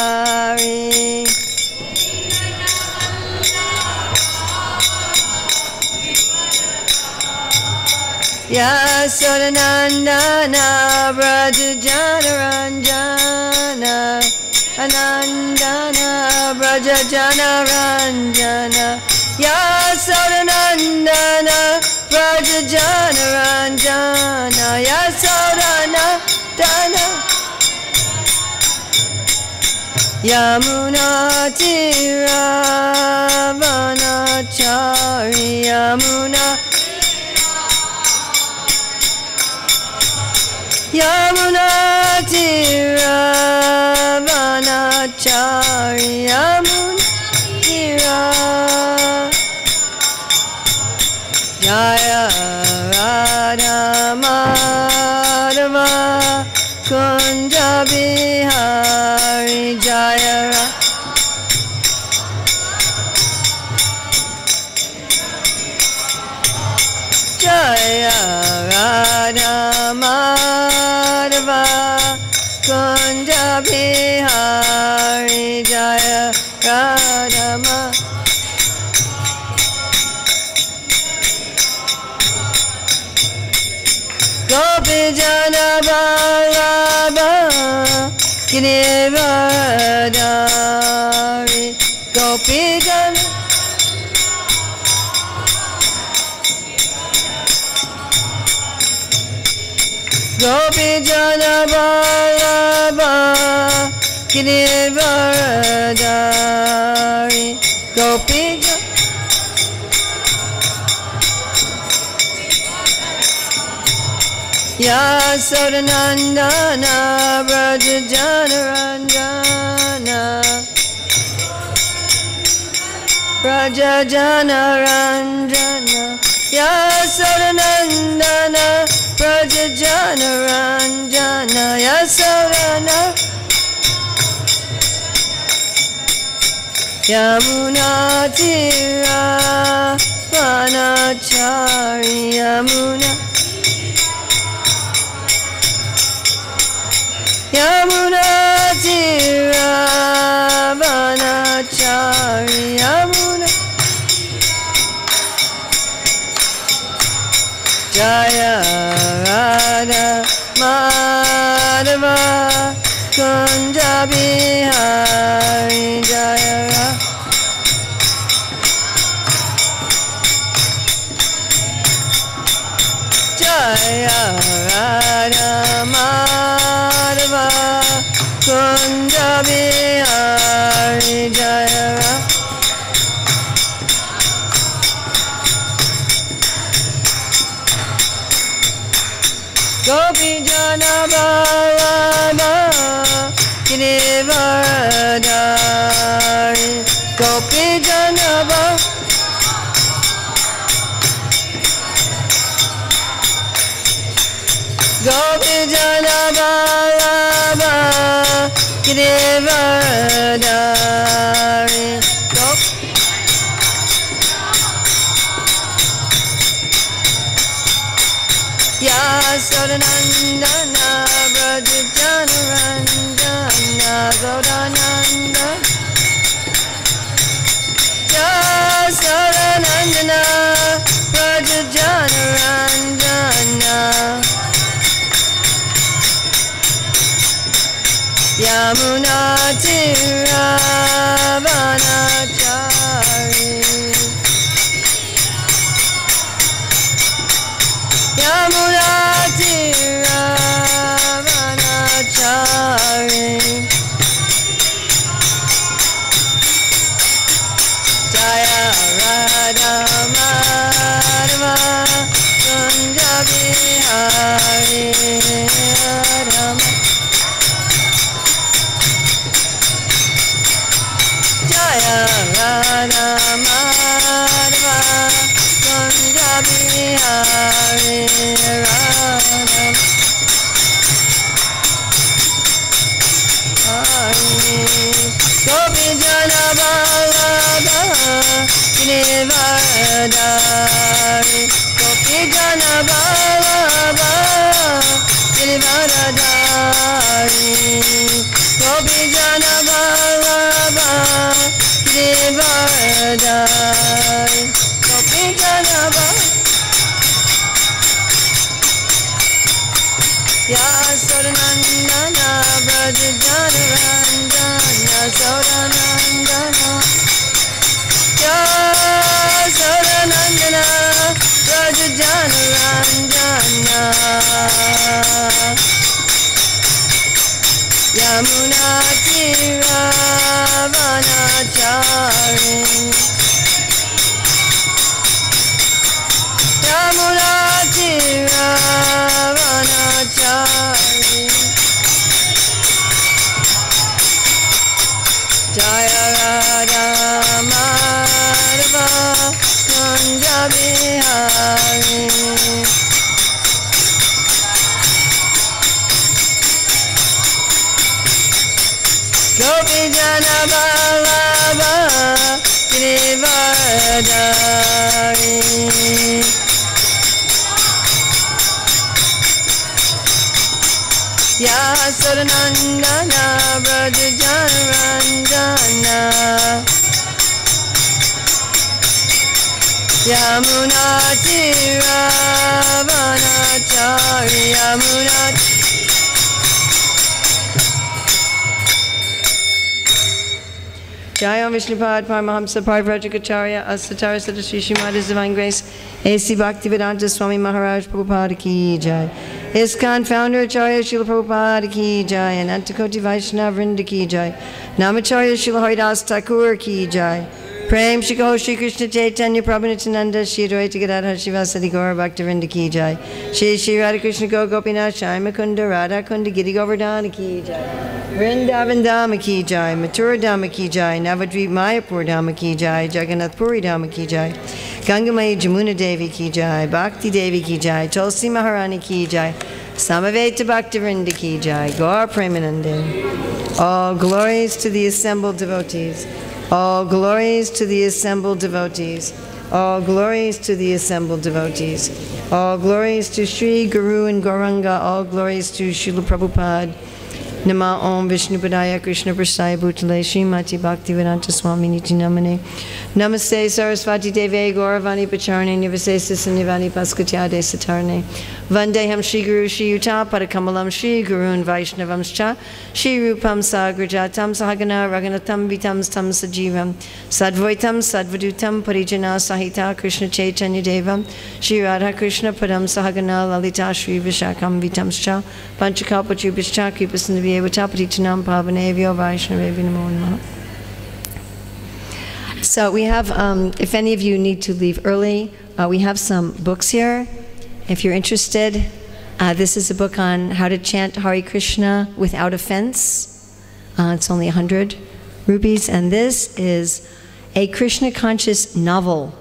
Girivaradari. Yasodanandana Brajajanaranjana Anandana Brajajanaranjana Yasodanandana Brajajanaranjana Yasodanandana Yamuna Tiravanachari Yamuna Yamuna Tiravanachari Yamuna Tira Jaya Radha Madhava Kunja Bihari Jaya Jaya Radha Madhava Kunja Bihari Jaya Radha Madhava Gopi Jana Vallabha Girivaradari Gopi Jana Gopi Jana Vallabha Girivaradari Gopi Jana Yasodanandana Brajajanaranjana Brajajanaranjana Yasodanandana Brajajanaranjana Yasodana Yamuna Tiravanachari Yamuna Yamuna Tiravanachari Yamuna Jaya Radha Madhava Kunja Bihari Jaya Jaya Radha Madhava Kunja Bihari Jaya Gopi Jana Vallabha Girivaradari Gopi Jana Gopi Jana Vallabha Girivaradari Yasodanandana Brajajanaranjana Zodananda Yasodanandana Brajajanaranjana Yamuna Tiravanachari Yamuna Tiravanachari Jaya Radha Madhava Kunja Bihari Radha Jaya Radha Madhava Kunja Bihari Radha Gopi Jana Vallabha Girivaradari Gopi Jana Vallabha Girivaradari Gopijana Vallabha Girivaradari Gopijana Vallabha Yasodanandana Brajajanarandana Sodanandana Yasodanandana Brajajanarandana Yamuna Tiravanachari Yamuna Tiravanachari Jaya Radha Madhava Kunja Bihari Gopijana Vallabha Girivaradari Yasodanandana Brajajanarandana Yamuna Tiravanachari Yamuna Jaya Vishnupad Paramahamsa Parivrajacharya Asatara Sadashri Srimad Divine Grace A.C. Bhaktivedanta Swami Maharaj Prabhupada Ki Jai ISKCON Founder Acharya Srila Prabhupada Ki Jai Anantakoti Vaishnava Vrinda Ki Jai Namacharya Srila Haridas Thakur Ki Jai Prem Shri Shri Krishna Chaitanya Prabhu Nityananda Shri Advaita Gadadhar Shivasadi Gaura Bhaktivinoda Ki Jai Shri Shri Radha Krishna Go Gopinath Shai Mukunda Radha Kunda Giri Govardhana Ki Jai Vrindavan Dhama Ki Jai Mathura Dhama Ki Jai Navadvip Mayapur Dhama Ki Jai Jagannath Puri Dhama Ki Jai Gangamayi Jamuna Devi Ki Jai Bhakti Devi Ki Jai Tulsi Maharani Ki Jai Samaveta Bhaktivinoda Ki Jai Gaur Premanande All glories to the assembled devotees. All glories to the assembled devotees. All glories to the assembled devotees. All glories to Sri Guru and Gauranga. All glories to Srila Prabhupada. Nama Om Vishnupadaya Krishna Prasaya Bhutale Srimati Bhaktivedanta Swami Niti Namane Namaste Sarasvati Deve Gauravani Pacharne Nivasesa Nivani Paskatyade Satarne Vandeham Shri Guru Shri Yuta Padakamalam Shri Gurun Vaishnavamscha Shri Rupam Sagrajatam Sahagana Raganatam Vitam Tam Sajivam Sadvaitam Sadvadutam Parijana Sahita Krishna Chaitanya Devam Shri Radha Krishna Padam Sahagana Lalita Shri Vishakam Vitamscha Panchakalpachubhischa Kripasanavya Vatapatitanam Pavanevyo Vaishnavevya Namo Namaha. So we have, if any of you need to leave early, we have some books here. If you're interested, this is a book on how to chant Hare Krishna without offense. It's only 100 rupees. And this is a Krishna conscious novel.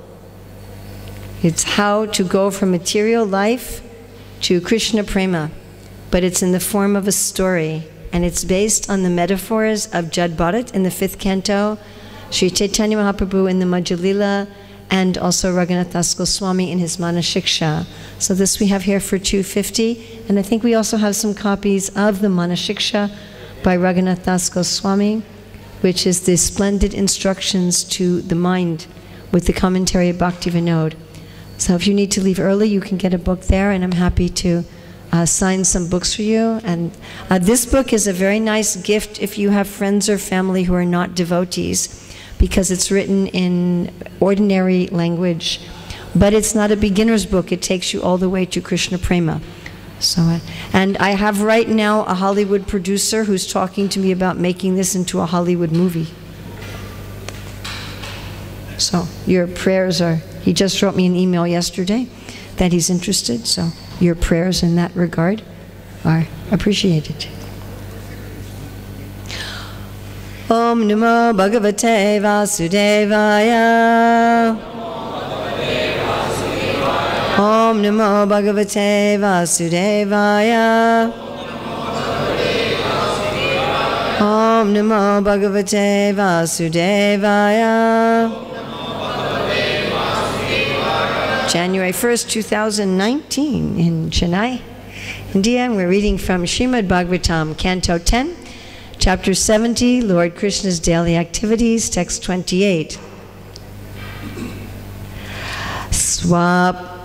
It's how to go from material life to Krishna Prema. But it's in the form of a story. And it's based on the metaphors of HHUDD Bharat in the 5th canto, Sri Chaitanya Mahaprabhu in the Madhya Lila, and also Raghunath Das Goswami in his Manashiksha. So this we have here for $250, and I think we also have some copies of the Manashiksha by Raghunath Das Goswami, which is the splendid instructions to the mind with the commentary of Bhakti Vinod. So if you need to leave early, you can get a book there, and I'm happy to sign some books for you. And this book is a very nice gift if you have friends or family who are not devotees, because it's written in ordinary language. But it's not a beginner's book. It takes you all the way to Krishna Prema. So, and I have right now a Hollywood producer who's talking to me about making this into a Hollywood movie. So your prayers are, he just wrote me an email yesterday that he's interested, so your prayers in that regard are appreciated. Om Namo Bhagavate Vasudevaya. Om Namo Bhagavate Vasudevaya. Om Namo Bhagavate Vasudevaya. January 1st, 2019 in Chennai. India, and we're reading from Srimad Bhagavatam, Canto 10, Chapter 70, Lord Krishna's Daily Activities, Text 28.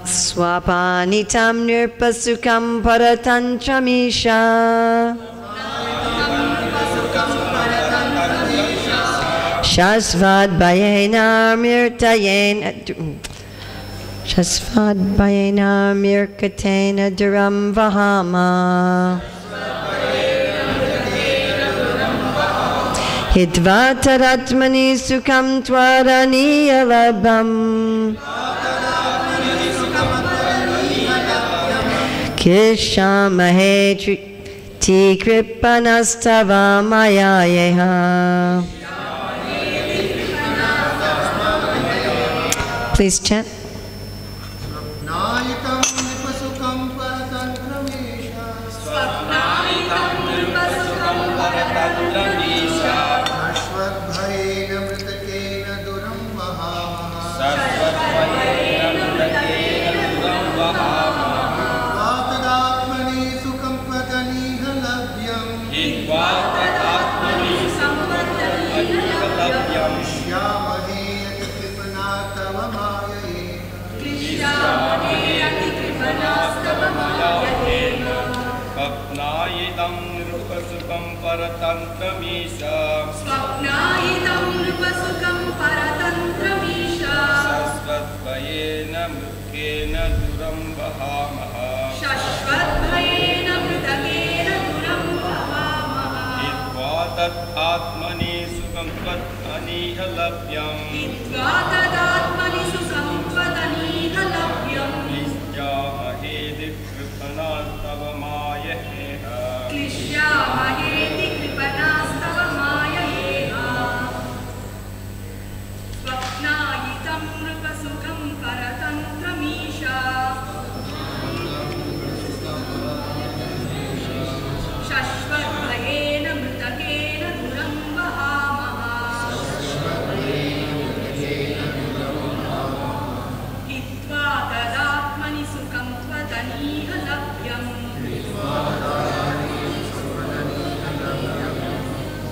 Swapanitam nirpasukam paratantramesha Shasvad bayena mirkatena duram vahama Hidvataratmani sukham tvaraniya labham Kishamahe ti kripanastava mayayeha. Please chant. Swapnayitam nrupasukam paratantramesha Shashvatvayena mritakena duram vahamaha Shashvatvayena mritakena duram vahamaha Hitva tat atmani sukham tvataniha labhyam Hitva tat atmani sukham tvataniha labhyam Klishyamahe dikripanastava mayaheha Klishyamahe dikripanastava mayaheha Swapnayitam nrupasukam paratantramesha Shashvatvayena mritakena duram vahamaha Hitva tadatmani sukham tvataniha labhyam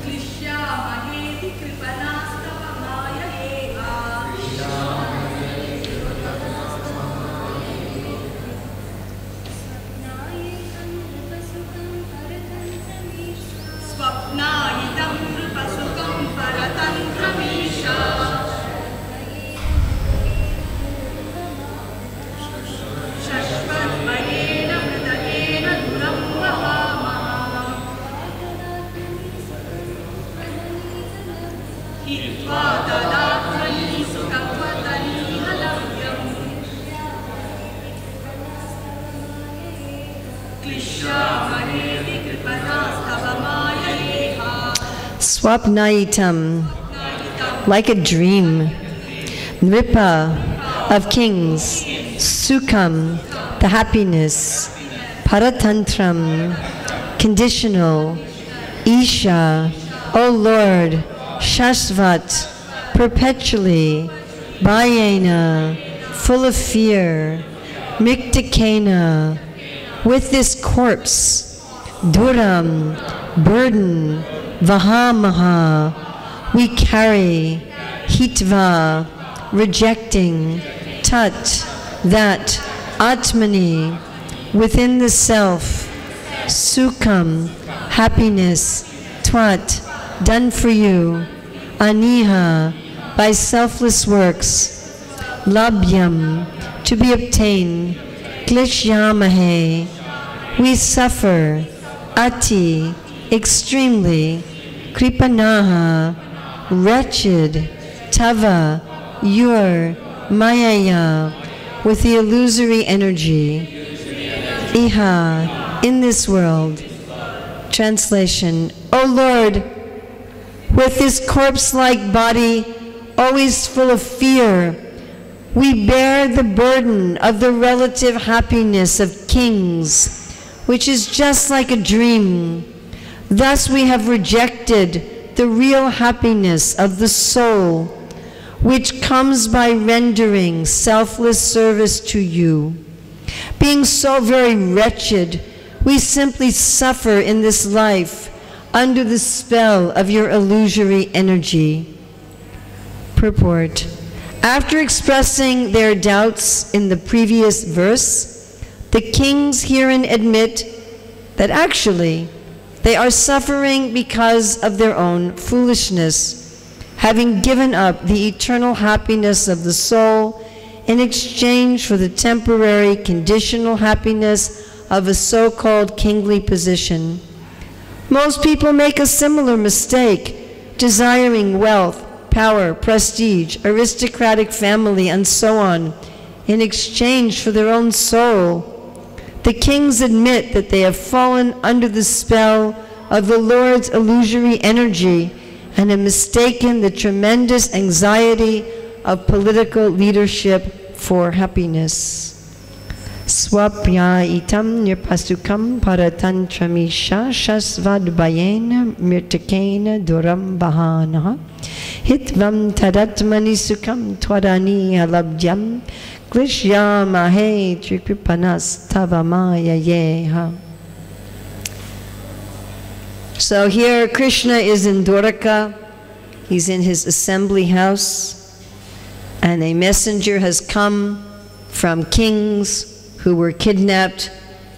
Klishyamahe dikripanastava mayaheha Swapnayitam nrupasukam paratantramesha Shashvatvayena mritakena duram vahamaha Hitva tadatmani sukham tvataniha labhyam Klishyamahe dikripanastava mayaheha Swapnayitam, like a dream. Nripa, of kings. Sukham, the happiness. Paratantram, conditional. Isha, O Lord. Shashvat, perpetually. Bhayena, full of fear. Miktakena, with this corpse. Duram, burden. Vahamaha, we carry. Hitva, rejecting. Tat, that. Atmani, within the self. Sukham, happiness. Twat, done for you. Aniha, by selfless works. Labhyam, to be obtained. Klishyamahe, we suffer. Ati, extremely. Kripanaha, wretched. Tava, your. Mayaya, with the illusory energy. Iha, in this world. Translation, O Lord, with this corpse-like body, always full of fear, we bear the burden of the relative happiness of kings, which is just like a dream. Thus we have rejected the real happiness of the soul, which comes by rendering selfless service to you. Being so very wretched, We simply suffer in this life under the spell of your illusory energy. Purport. After expressing their doubts in the previous verse, the kings herein admit that actually they are suffering because of their own foolishness, having given up the eternal happiness of the soul in exchange for the temporary conditional happiness of a so-called kingly position. Most people make a similar mistake, desiring wealth, power, prestige, aristocratic family, and so on, in exchange for their own soul. The kings admit that they have fallen under the spell of the Lord's illusory energy and have mistaken the tremendous anxiety of political leadership for happiness. Swapya itam nirpasukam paratantramisha shasvadbayena mirtakena duram bahana hitvam tadatmani sukam twadani alabdyam glishya mahe trikripanas tavamaya yeha. So here Krishna is in Dwaraka. He's in his assembly house, and a messenger has come from kings who were kidnapped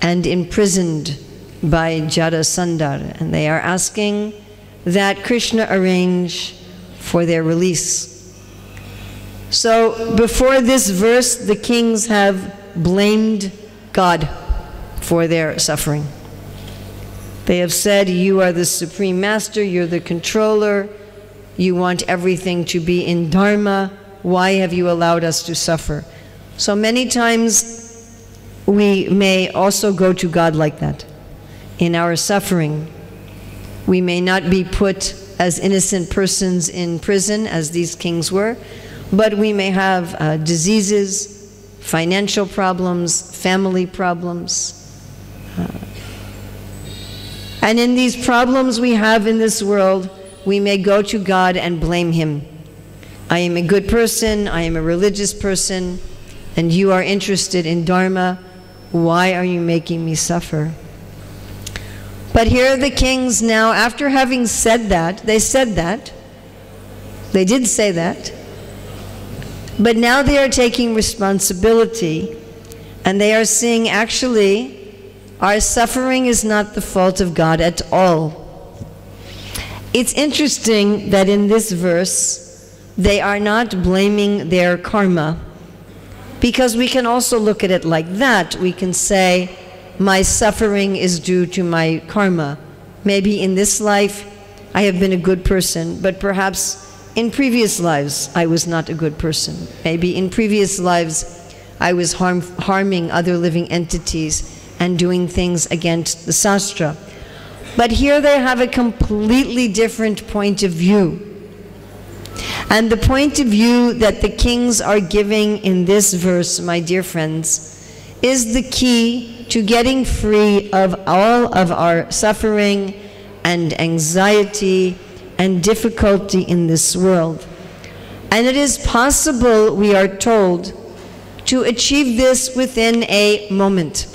and imprisoned by Jarasandhar, and they are asking that Krishna arrange for their release. So before this verse, the kings have blamed God for their suffering. They have said, you are the supreme master, you're the controller, you want everything to be in dharma, why have you allowed us to suffer? So many times we may also go to God like that. In our suffering, we may not be put as innocent persons in prison as these kings were, but we may have diseases, financial problems, family problems. And in these problems we have in this world, we may go to God and blame Him. I am a good person, I am a religious person, and you are interested in dharma. Why are you making me suffer? But here are the kings now, after having said that, they did say that, but now they are taking responsibility, and they are seeing actually our suffering is not the fault of God at all. It's interesting that in this verse, they are not blaming their karma, because we can also look at it like that. We can say, my suffering is due to my karma. Maybe in this life, I have been a good person, but perhaps in previous lives, I was not a good person. Maybe in previous lives, I was harming other living entities and doing things against the Sastra. But here they have a completely different point of view. And the point of view that the kings are giving in this verse, my dear friends, is the key to getting free of all of our suffering and anxiety and difficulty in this world. And it is possible, we are told, to achieve this within a moment.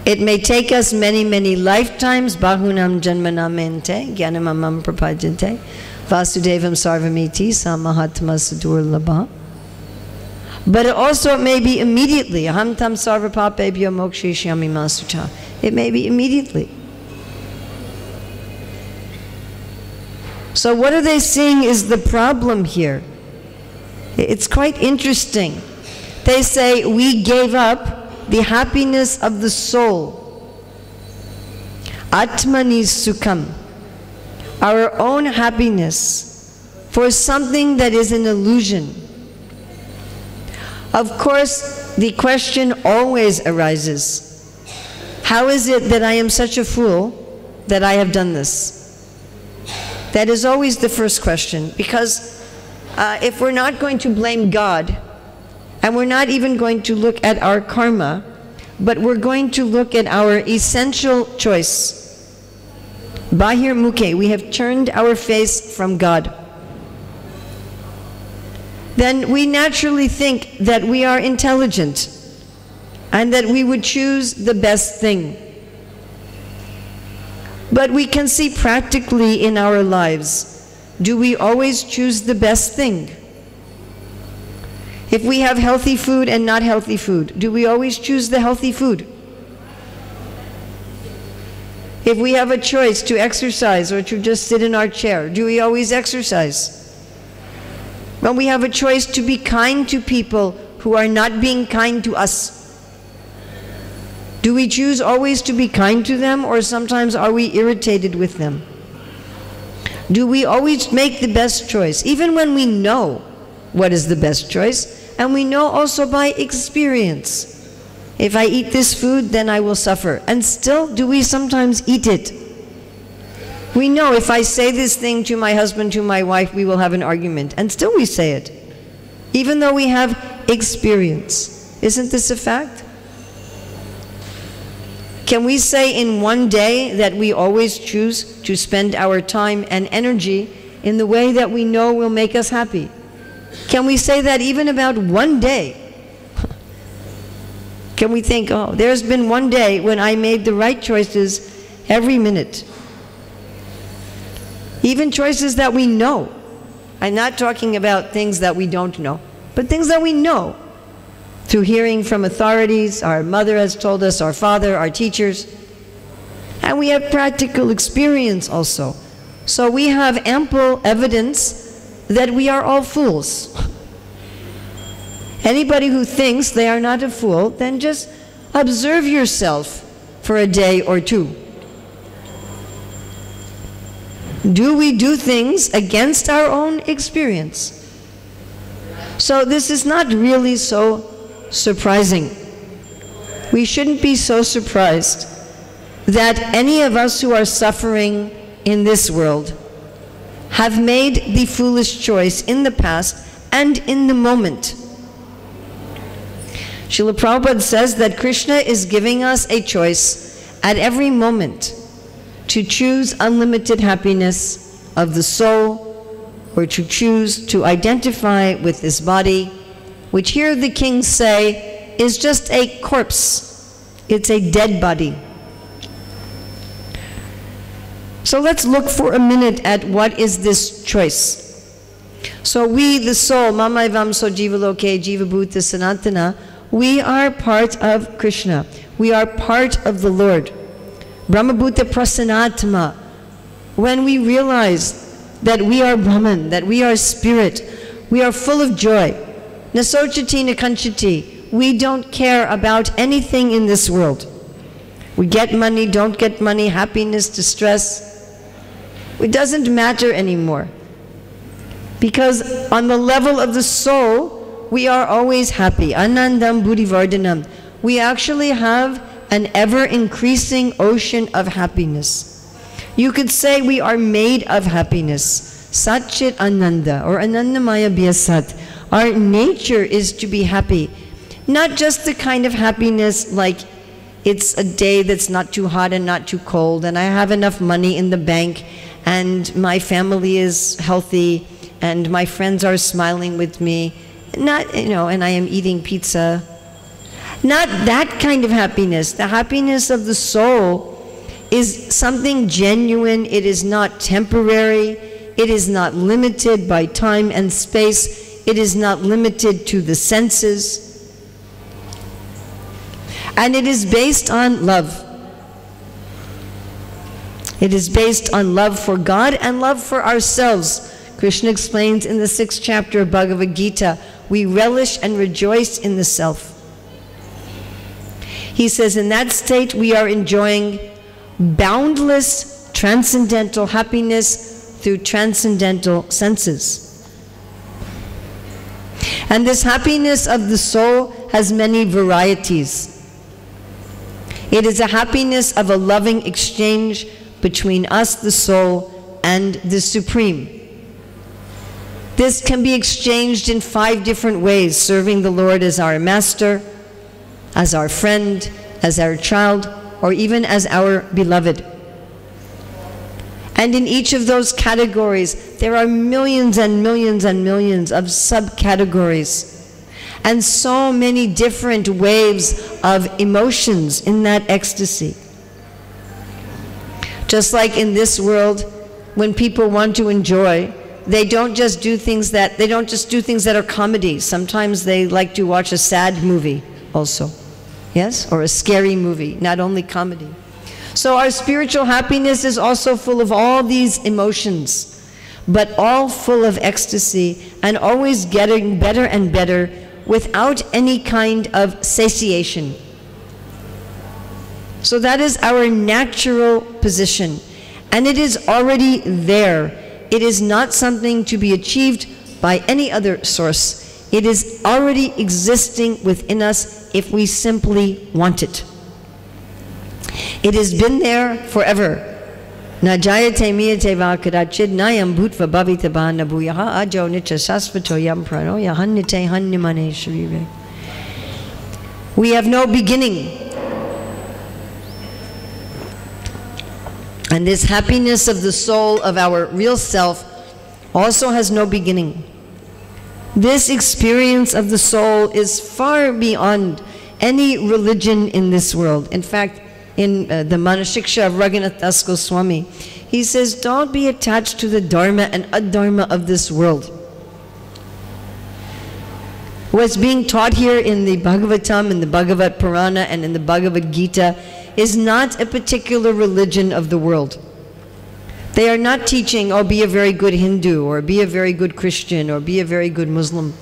It may take us many, many lifetimes. Bahunam janmanam mente, jnanamamam prapajante, vasudevam sarvamiti, samahatma sadurlabha. But it may be immediately. Aham tam sarvapapebhyo mokshishyami masuta. It may be immediately. So what are they seeing is the problem here? It's quite interesting. They say, we gave up the happiness of the soul, Atmani Sukham, our own happiness, for something that is an illusion. Of course, the question always arises, how is it that I am such a fool that I have done this? That is always the first question, because if we're not going to blame God, and we're not even going to look at our karma, but we're going to look at our essential choice. Bahir Mukhe, we have turned our face from God. Then we naturally think that we are intelligent. and that we would choose the best thing. But we can see practically in our lives, do we always choose the best thing? If we have healthy food and not healthy food, do we always choose the healthy food? If we have a choice to exercise or to just sit in our chair, do we always exercise? When we have a choice to be kind to people who are not being kind to us, do we choose always to be kind to them, or sometimes are we irritated with them? Do we always make the best choice, even when we know what is the best choice, and we know also by experience, if I eat this food, then I will suffer. And still, do we sometimes eat it? We know if I say this thing to my husband, to my wife, we will have an argument. And still we say it, even though we have experience. Isn't this a fact? Can we say in one day that we always choose to spend our time and energy in the way that we know will make us happy? Can we say that even about one day? Can we think, oh, there's been one day when I made the right choices every minute? Even choices that we know. I'm not talking about things that we don't know, but things that we know through hearing from authorities, our mother has told us, our father, our teachers, and we have practical experience also. So we have ample evidence that we are all fools. Anybody who thinks they are not a fool, then just observe yourself for a day or two. Do we do things against our own experience? So this is not really so surprising. We shouldn't be so surprised that any of us who are suffering in this world have made the foolish choice in the past and in the moment. Srila Prabhupada says that Krishna is giving us a choice at every moment to choose unlimited happiness of the soul, or to choose to identify with this body, which here the kings say is just a corpse. It's a dead body. So let's look for a minute at what is this choice. So we, the soul, Mamaivam so jivaloke jiva bhuta sanatana, we are part of Krishna. We are part of the Lord. Brahmabhuta prasanatma. When we realize that we are Brahman, that we are spirit, we are full of joy. Nasochati nakanchati. We don't care about anything in this world. We get money, don't get money, happiness, distress. It doesn't matter anymore. Because on the level of the soul, we are always happy. Anandam buddhivardhanam. We actually have an ever-increasing ocean of happiness. You could say we are made of happiness. Satchit Ananda, or Anandamaya Vyasat. Our nature is to be happy. Not just the kind of happiness like it's a day that's not too hot and not too cold, and I have enough money in the bank, and my family is healthy, and my friends are smiling with me. Not, and I am eating pizza. Not that kind of happiness. The happiness of the soul is something genuine. It is not temporary. It is not limited by time and space. It is not limited to the senses. And it is based on love. It is based on love for God and love for ourselves. Krishna explains in the 6th chapter of Bhagavad Gita, we relish and rejoice in the self. He says in that state we are enjoying boundless transcendental happiness through transcendental senses. And this happiness of the soul has many varieties. It is a happiness of a loving exchange between us, the soul, and the Supreme. This can be exchanged in 5 different ways: serving the Lord as our master, as our friend, as our child, or even as our beloved. And in each of those categories, there are millions and millions and millions of subcategories. and so many different waves of emotions in that ecstasy. Just like in this world, when people want to enjoy, they don't just do things that are comedies. Sometimes they like to watch a sad movie also, yes, or a scary movie, not only comedy. So our spiritual happiness is also full of all these emotions, but all full of ecstasy and always getting better and better without any kind of satiation. So that is our natural position, and it is already there. It is not something to be achieved by any other source. It is already existing within us if we simply want it. It has been there forever. Na jayate miyate va kadachid nayam bhutva bhavita ba nabuyaha ajo nicha sasvato yam prano yahannite hannimane shrire. We have no beginning. And this happiness of the soul of our real self also has no beginning. This experience of the soul is far beyond any religion in this world. In fact, in the Manashiksha of Raghunath Das Goswami, he says, don't be attached to the dharma and adharma of this world. What's being taught here in the Bhagavatam, in the Bhagavad Purana, and in the Bhagavad Gita is not a particular religion of the world. They are not teaching, oh, be a very good Hindu, or be a very good Christian, or be a very good Muslim.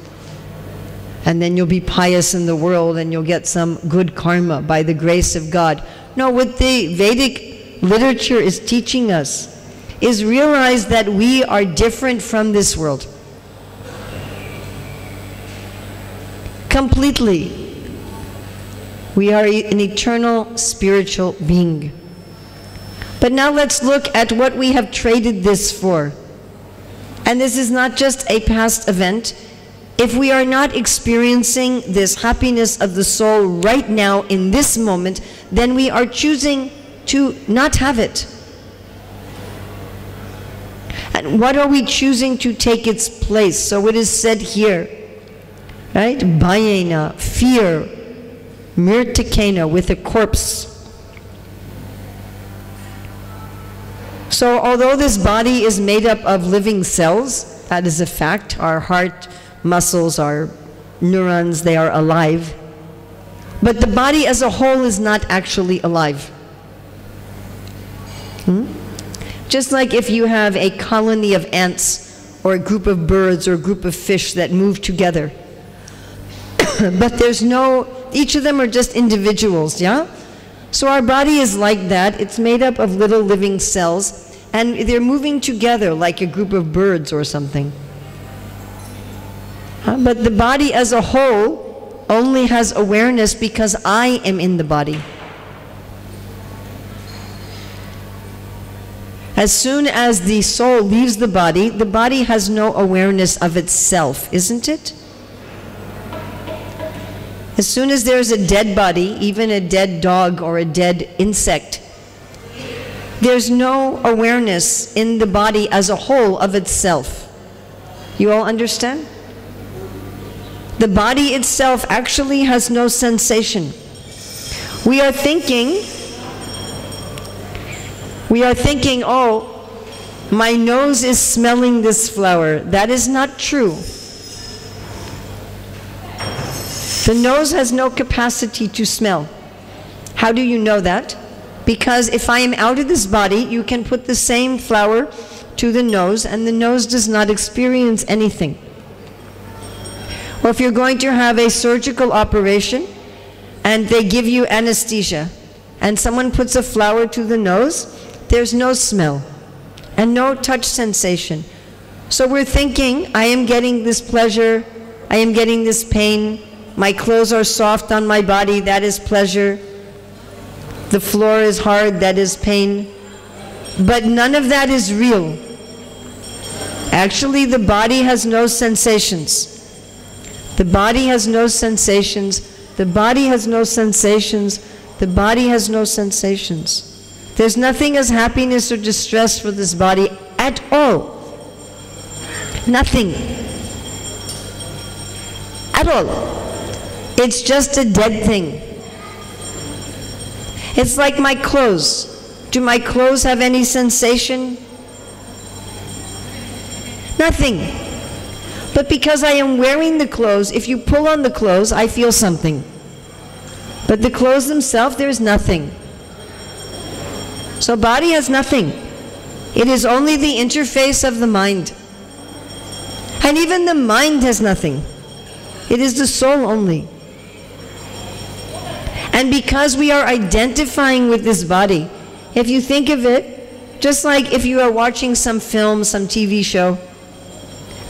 And then you'll be pious in the world and you'll get some good karma by the grace of God. No, what the Vedic literature is teaching us is realize that we are different from this world. Completely. We are an eternal spiritual being. But now let's look at what we have traded this for. And this is not just a past event. If we are not experiencing this happiness of the soul right now in this moment, then we are choosing to not have it. And what are we choosing to take its place? So it is said here, right? Bhayena, fear, mirtikena, with a corpse. So although this body is made up of living cells, that is a fact, our heart, muscles, our neurons, they are alive. But the body as a whole is not actually alive. Just like if you have a colony of ants or a group of birds or a group of fish that move together. But there's no, each of them are just individuals, yeah? So our body is like that. It's made up of little living cells, and they're moving together like a group of birds or something. But the body as a whole only has awareness because I am in the body. As soon as the soul leaves the body has no awareness of itself, isn't it? As soon as there's a dead body, even a dead dog or a dead insect, there's no awareness in the body as a whole of itself. You all understand? The body itself actually has no sensation. We are thinking, oh, my nose is smelling this flower. That is not true. The nose has no capacity to smell. How do you know that? Because if I am out of this body, you can put the same flower to the nose and the nose does not experience anything. Or if you're going to have a surgical operation and they give you anesthesia and someone puts a flower to the nose, there's no smell and no touch sensation. So we're thinking, I am getting this pleasure, I am getting this pain, my clothes are soft on my body, that is pleasure. The floor is hard, that is pain. But none of that is real. Actually, the body has no sensations. The body has no sensations. The body has no sensations. The body has no sensations. There's nothing as happiness or distress for this body at all. Nothing. At all. It's just a dead thing. It's like my clothes. Do my clothes have any sensation? Nothing. But because I am wearing the clothes, if you pull on the clothes, I feel something. But the clothes themselves, there's nothing. So body has nothing. It is only the interface of the mind. And even the mind has nothing. It is the soul only. And because we are identifying with this body, if you think of it, just like if you are watching some film, some TV show,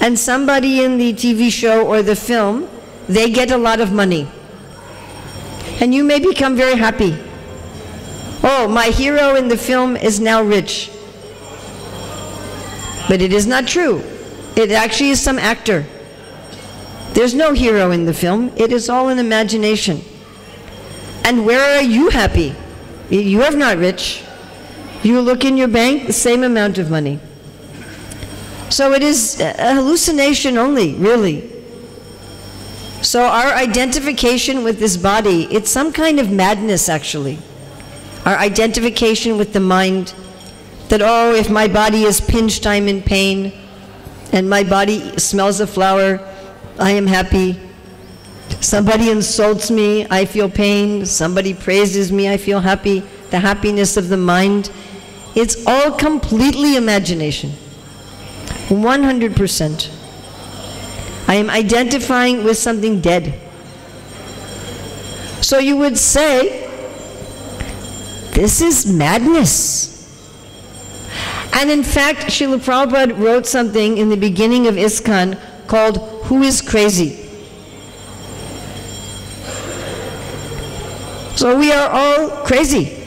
and somebody in the TV show or the film, they get a lot of money. And you may become very happy. Oh, my hero in the film is now rich. But it is not true. It actually is some actor. There's no hero in the film. It is all an imagination. And where are you happy? You are not rich. You look in your bank, the same amount of money. So it is a hallucination only, really. So our identification with this body, it's some kind of madness actually. Our identification with the mind, that oh, if my body is pinched, I'm in pain, and my body smells a flower, I am happy. Somebody insults me, I feel pain. Somebody praises me, I feel happy. The happiness of the mind. It's all completely imagination. 100%. I am identifying with something dead. So you would say, this is madness. And in fact, Srila Prabhupada wrote something in the beginning of ISKCON called, Who is Crazy? So we are all crazy.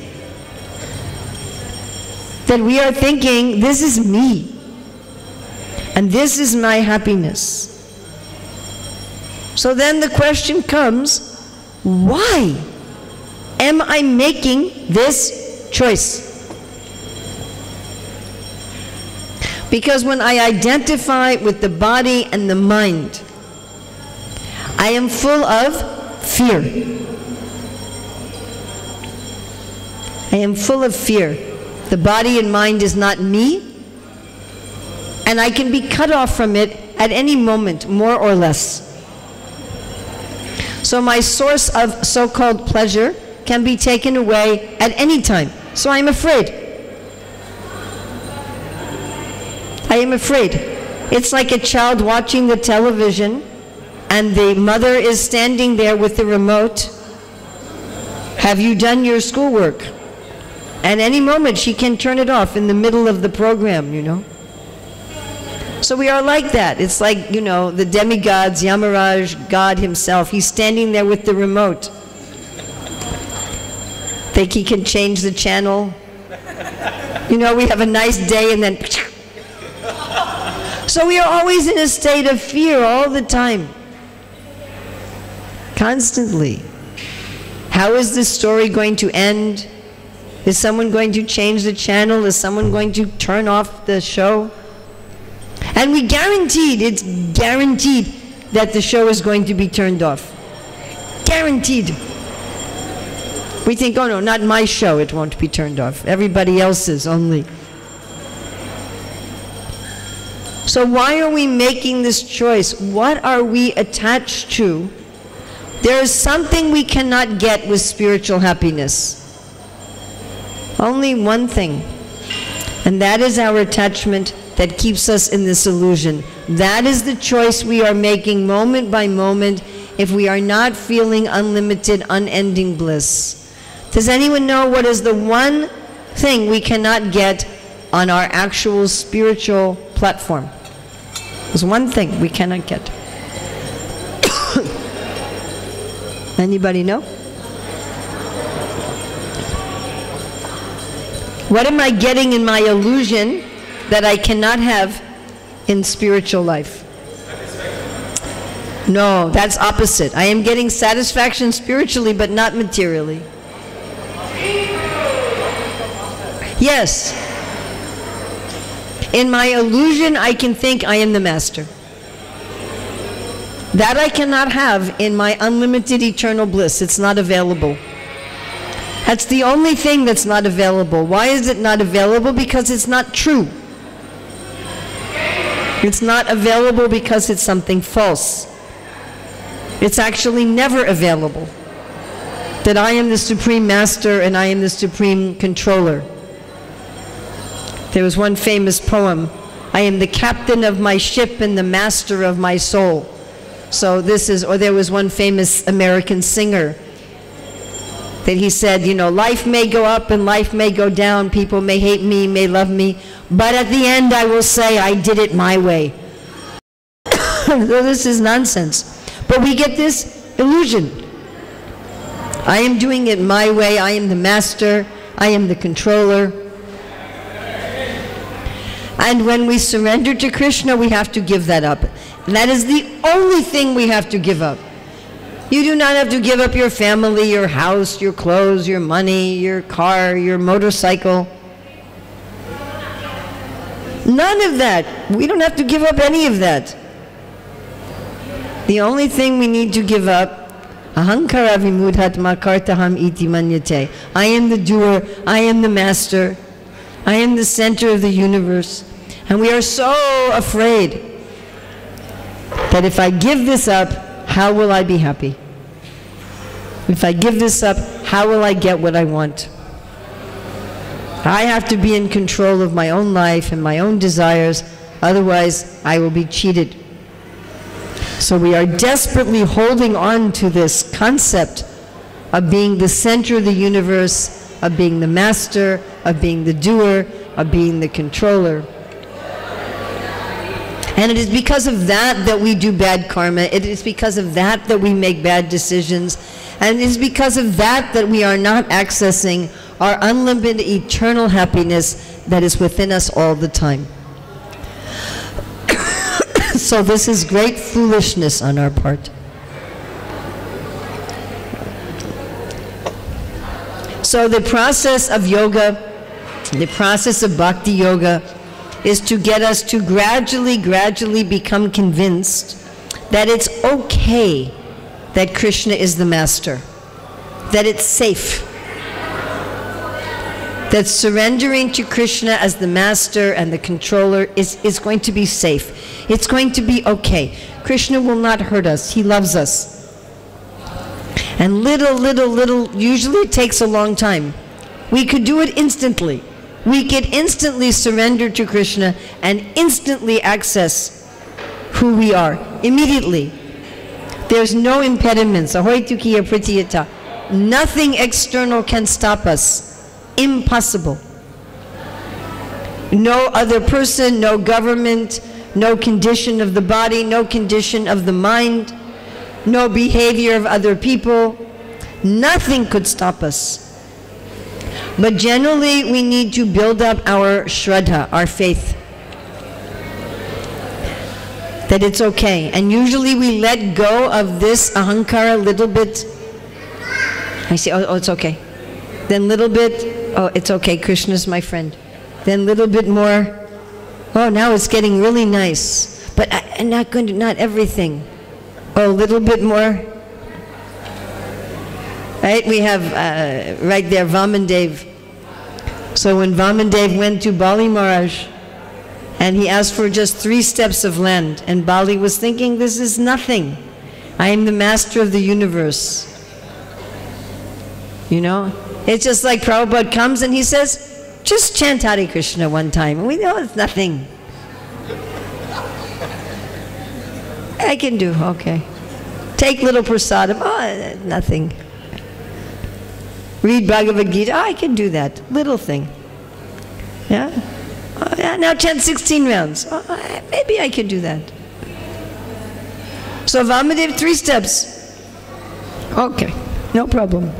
That we are thinking, this is me. And this is my happiness. So then the question comes, why am I making this choice? Because when I identify with the body and the mind, I am full of fear. I am full of fear. The body and mind is not me, and I can be cut off from it at any moment, more or less. So my source of so-called pleasure can be taken away at any time. So I'm afraid. I am afraid. It's like a child watching the television and the mother is standing there with the remote. Have you done your schoolwork? And any moment she can turn it off in the middle of the program, you know. So we are like that. It's like, you know, the demigods, Yamaraj, God himself, he's standing there with the remote. Think he can change the channel? You know, we have a nice day and then... So we are always in a state of fear all the time. Constantly. How is this story going to end? Is someone going to change the channel? Is someone going to turn off the show? And we guaranteed, it's guaranteed that the show is going to be turned off. Guaranteed. We think, oh no, not my show, it won't be turned off. Everybody else's only. So why are we making this choice? What are we attached to? There is something we cannot get with spiritual happiness. Only one thing. And that is our attachment that keeps us in this illusion. That is the choice we are making moment by moment if we are not feeling unlimited, unending bliss. Does anyone know what is the one thing we cannot get on our actual spiritual platform? There's one thing we cannot get. Anybody know? What am I getting in my illusion that I cannot have in spiritual life? No, that's opposite. I am getting satisfaction spiritually, but not materially. Yes. In my illusion, I can think I am the master. That I cannot have in my unlimited eternal bliss. It's not available. That's the only thing that's not available. Why is it not available? Because it's not true. It's not available because it's something false. It's actually never available. That I am the Supreme Master and I am the Supreme Controller. There was one famous poem, I am the captain of my ship and the master of my soul. So this is, or there was one famous American singer that he said, you know, life may go up and life may go down, people may hate me, may love me, but at the end I will say I did it my way. So this is nonsense. But we get this illusion. I am doing it my way, I am the master, I am the controller. And when we surrender to Krishna, we have to give that up. And that is the only thing we have to give up. You do not have to give up your family, your house, your clothes, your money, your car, your motorcycle. None of that. We don't have to give up any of that. The only thing we need to give up, ahankara vimudhatma kartaham iti manyate. I am the doer, I am the master, I am the center of the universe. And we are so afraid that if I give this up, how will I be happy? If I give this up, how will I get what I want? I have to be in control of my own life and my own desires, otherwise I will be cheated. So we are desperately holding on to this concept of being the center of the universe, of being the master, of being the doer, of being the controller. And it is because of that that we do bad karma. It is because of that that we make bad decisions. And it is because of that that we are not accessing our unlimited eternal happiness that is within us all the time. So this is great foolishness on our part. So the process of yoga, the process of bhakti yoga, is to get us to gradually become convinced that it's okay that Krishna is the master, that it's safe, that surrendering to Krishna as the master and the controller is going to be safe. It's going to be okay. Krishna will not hurt us. He loves us. And little, usually it takes a long time. We could do it instantly. We could instantly surrender to Krishna and instantly access who we are, immediately. There's no impediments. Ahoy tukiya pritiyata. Nothing external can stop us. Impossible. No other person, no government, no condition of the body, no condition of the mind, no behavior of other people. Nothing could stop us. But generally, we need to build up our shraddha, our faith, that it's okay. And usually we let go of this ahankara a little bit. I say, oh, it's okay. Then little bit, oh, it's okay, Krishna's my friend. Then little bit more, oh, now it's getting really nice. But I'm not going to, not everything. Oh, a little bit more. Right, we have right there Vamandev. So when Vamandev went to Bali Maharaj and he asked for just 3 steps of land, and Bali was thinking, this is nothing. I am the master of the universe. You know? It's just like Prabhupada comes and he says, just chant Hare Krishna one time. And we know it's nothing. I can do, okay. Take little prasadam, oh, nothing. Read Bhagavad Gita, oh, I can do that, little thing. Yeah? Oh, yeah, now chant 16 rounds. Oh, maybe I can do that. So Vamadev, 3 steps. Okay, no problem.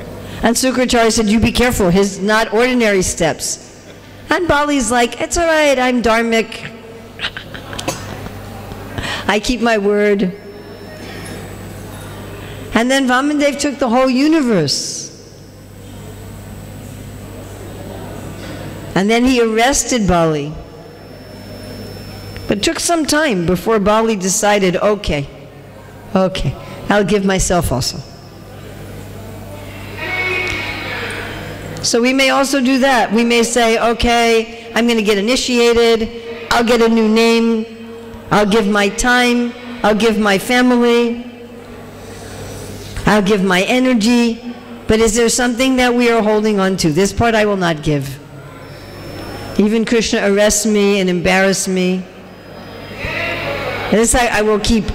And Sukracharya said, you be careful, his not ordinary steps. And Bali's like, it's all right, I'm dharmic. I keep my word. And then Vamadev took the whole universe. And then he arrested Bali. But it took some time before Bali decided, okay, Okay, I'll give myself also. So we may also do that. We may say, okay, I'm going to get initiated, I'll get a new name, I'll give my time, I'll give my family, I'll give my energy, but is there something that we are holding on to? This part I will not give. Even Krishna arrests me and embarrass me. This I will keep.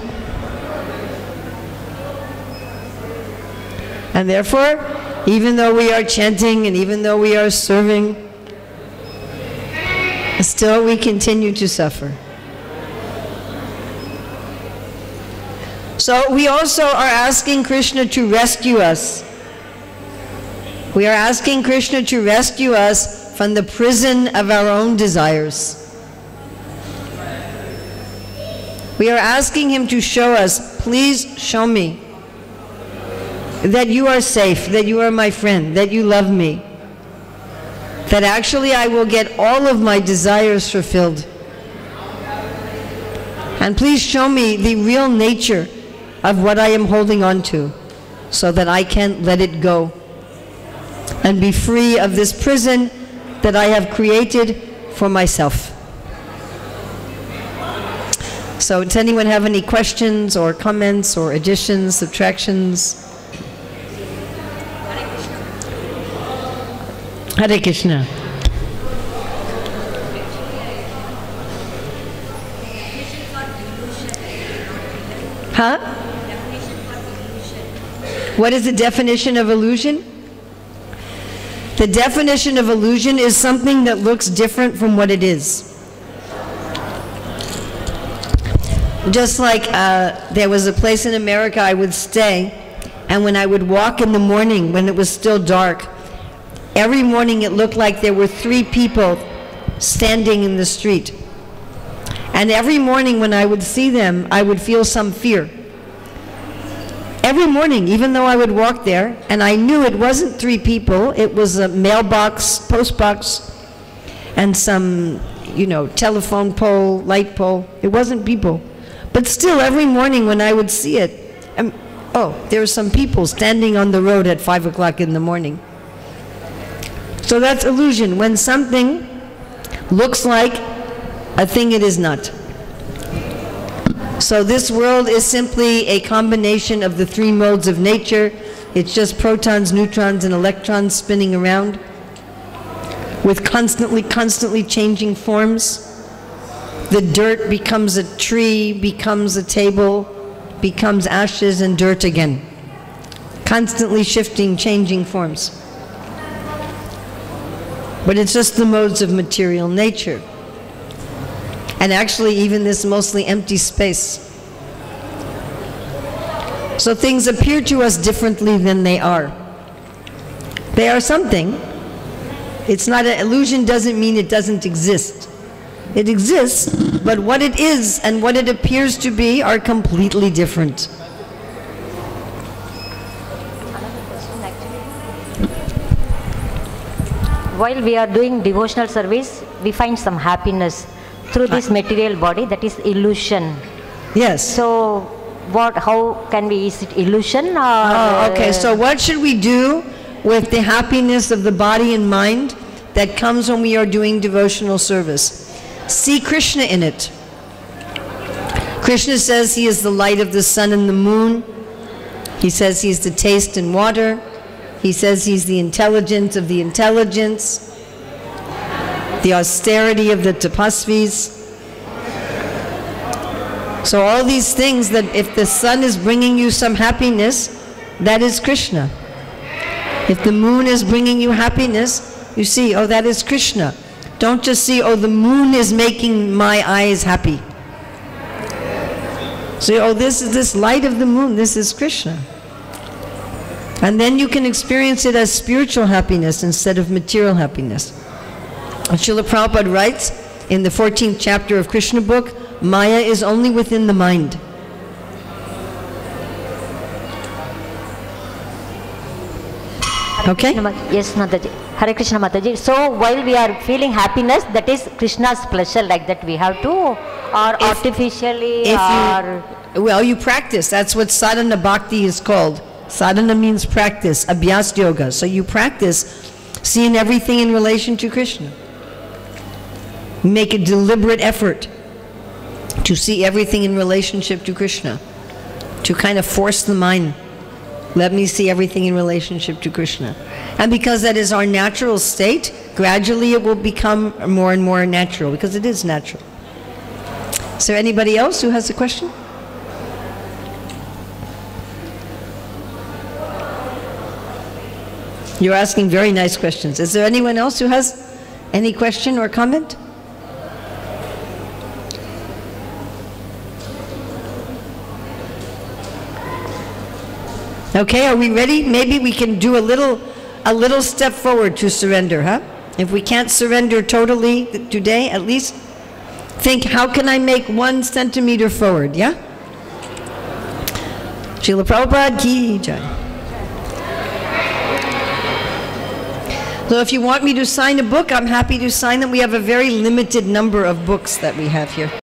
And therefore, even though we are chanting and even though we are serving, still we continue to suffer. So we also are asking Krishna to rescue us. We are asking Krishna to rescue us from the prison of our own desires. We are asking Him to show us, please show me that you are safe, that you are my friend, that you love me, that actually I will get all of my desires fulfilled. And please show me the real nature of what I am holding on to so that I can let it go and be free of this prison that I have created for myself. So does anyone have any questions or comments or additions, subtractions? Hare Krishna. Huh? What is the definition of illusion? The definition of illusion is something that looks different from what it is. Just like there was a place in America I would stay, and when I would walk in the morning when it was still dark, every morning it looked like there were 3 people standing in the street. And every morning when I would see them, I would feel some fear. Every morning, even though I would walk there, and I knew it wasn't 3 people, it was a mailbox, postbox, and some, telephone pole, light pole. It wasn't people. But still, every morning when I would see it, there were some people standing on the road at 5 o'clock in the morning. So that's illusion, when something looks like a thing it is not. So this world is simply a combination of the 3 modes of nature. It's just protons, neutrons, and electrons spinning around with constantly changing forms. The dirt becomes a tree, becomes a table, becomes ashes and dirt again. Constantly shifting, changing forms. But it's just the modes of material nature. And actually even this mostly empty space. So things appear to us differently than they are. They are something. It's not an illusion, doesn't mean it doesn't exist. It exists, but what it is and what it appears to be are completely different. While we are doing devotional service, we find some happiness through this material body, that is illusion. Yes. So, how can we, is it illusion or? Okay, so what should we do with the happiness of the body and mind that comes when we are doing devotional service? See Krishna in it. Krishna says He is the light of the sun and the moon. He says He's the taste and water. He says He's the intelligence of the intelligence, the austerity of the tapasvis. So all these things, that if the sun is bringing you some happiness, that is Krishna. If the moon is bringing you happiness, you see, oh, that is Krishna. Don't just see, oh, the moon is making my eyes happy. So, oh, this is this light of the moon, this is Krishna. And then you can experience it as spiritual happiness instead of material happiness. Srila Prabhupada writes in the 14th chapter of Krishna book, Maya is only within the mind. Okay? Yes, Mataji. Hare Krishna, Mataji. So while we are feeling happiness, that is Krishna's pleasure, like that we have to, or artificially, or Well, you practice. That's what sadhana bhakti is called. Sadhana means practice, abhyas yoga. So you practice seeing everything in relation to Krishna. Make a deliberate effort to see everything in relationship to Krishna. To kind of force the mind, let me see everything in relationship to Krishna. And because that is our natural state, gradually it will become more and more natural, because it is natural. Is there anybody else who has a question? You're asking very nice questions. Is there anyone else who has any question or comment? Okay, are we ready? Maybe we can do a little step forward to surrender, huh? If we can't surrender totally today, at least think, how can I make 1 centimeter forward, yeah? Srila Prabhupada ki jai. So if you want me to sign a book, I'm happy to sign them. We have a very limited number of books that we have here.